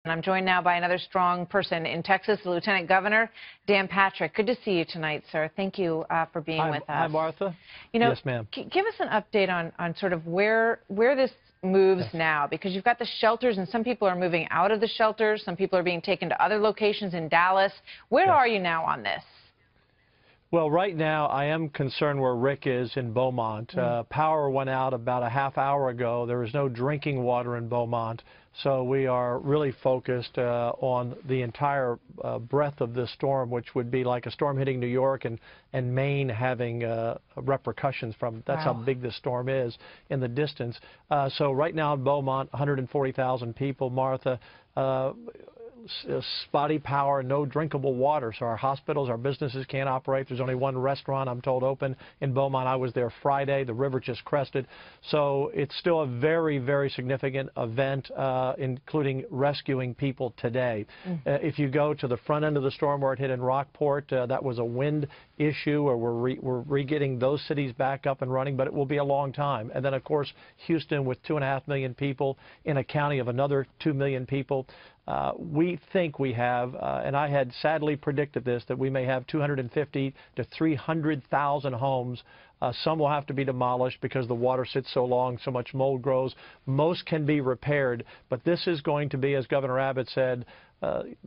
And I'm joined now by another strong person in Texas, the Lieutenant Governor, Dan Patrick. Good to see you tonight, sir. Thank you for being with us. Hi, Martha. You know, yes, ma'am. Give us an update on sort of where this moves now, because you've got the shelters, and some people are moving out of the shelters. Some people are being taken to other locations in Dallas. Where are you now on this? Well, right now, I am concerned where Rick is in Beaumont. Power went out about a half hour ago. There is no drinking water in Beaumont. So we are really focused on the entire breadth of this storm, which would be like a storm hitting New York and Maine having repercussions from. That's how big this storm is in the distance. So right now in Beaumont, 140,000 people, Martha. Spotty power, no drinkable water. So our hospitals, our businesses can't operate. There's only one restaurant, I'm told, open in Beaumont. I was there Friday. The river just crested. So it's still a very, very significant event, including rescuing people today. If you go to the front end of the storm where it hit in Rockport, that was a wind issue, or we're re-getting those cities back up and running, but it will be a long time. And then, of course, Houston with 2.5 million people in a county of another 2 million people. We think we have, and I had sadly predicted this, that we may have 250 to 300,000 homes. Some will have to be demolished because the water sits so long, so much mold grows. Most can be repaired, but this is going to be, as Governor Abbott said,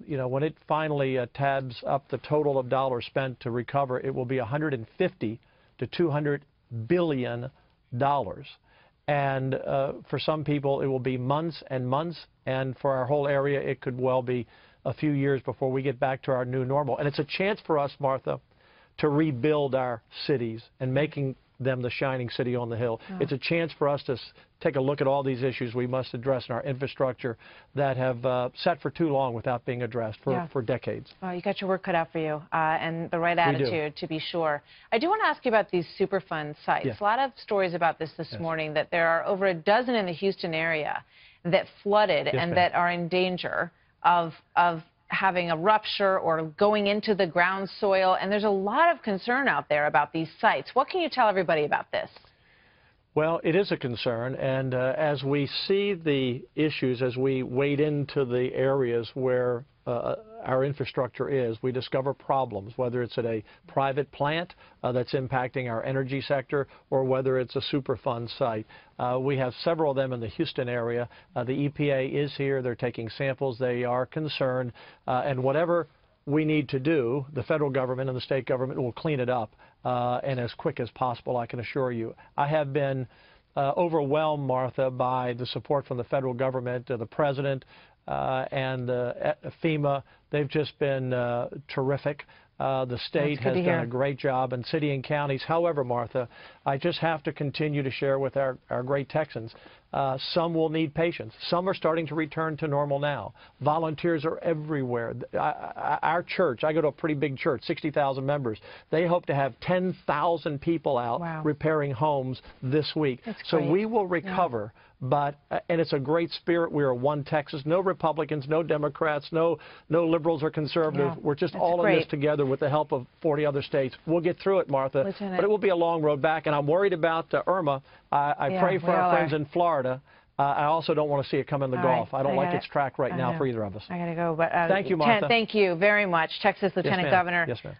you know, when it finally tabs up the total of dollars spent to recover, it will be 150 to 200 billion dollars. And for some people, it will be months and months. And for our whole area, it could well be a few years before we get back to our new normal. And it's a chance for us, Martha, to rebuild our cities and making them the shining city on the hill. It's a chance for us to take a look at all these issues we must address in our infrastructure that have sat for too long without being addressed for decades. Well, you got your work cut out for you, and the right attitude, to be sure. I do want to ask you about these Superfund sites. A lot of stories about this morning, that there are over a dozen in the Houston area that flooded and that are in danger of having a rupture or going into the ground soil, and there's a lot of concern out there about these sites. What can you tell everybody about this? Well, it is a concern, and as we see the issues, as we wade into the areas where our infrastructure is, we discover problems, whether it's at a private plant that's impacting our energy sector, or whether it's a Superfund site. We have several of them in the Houston area. The EPA is here. They're taking samples. They are concerned, and whatever we need to do, the federal government and the state government will clean it up, and as quick as possible, I can assure you. I have been overwhelmed, Martha, by the support from the federal government, the president, and FEMA. They've just been terrific. The state has done a great job, and city and counties. However, Martha, I just have to continue to share with our great Texans. Some will need patience. Some are starting to return to normal now. Volunteers are everywhere. Our church, I go to a pretty big church, 60,000 members. They hope to have 10,000 people out repairing homes this week. So we will recover. But, and it's a great spirit. We are one Texas. No Republicans, no Democrats, no liberals or conservatives. We're just all in this together with the help of 40 other states. We'll get through it, Martha. But it will be a long road back. And I'm worried about Irma. I pray for our friends in Florida. I also don't want to see it come in the Gulf. I don't like its track right now for either of us. I got to go. But thank you, Martha. Thank you very much, Texas Lieutenant Governor. Yes, ma'am.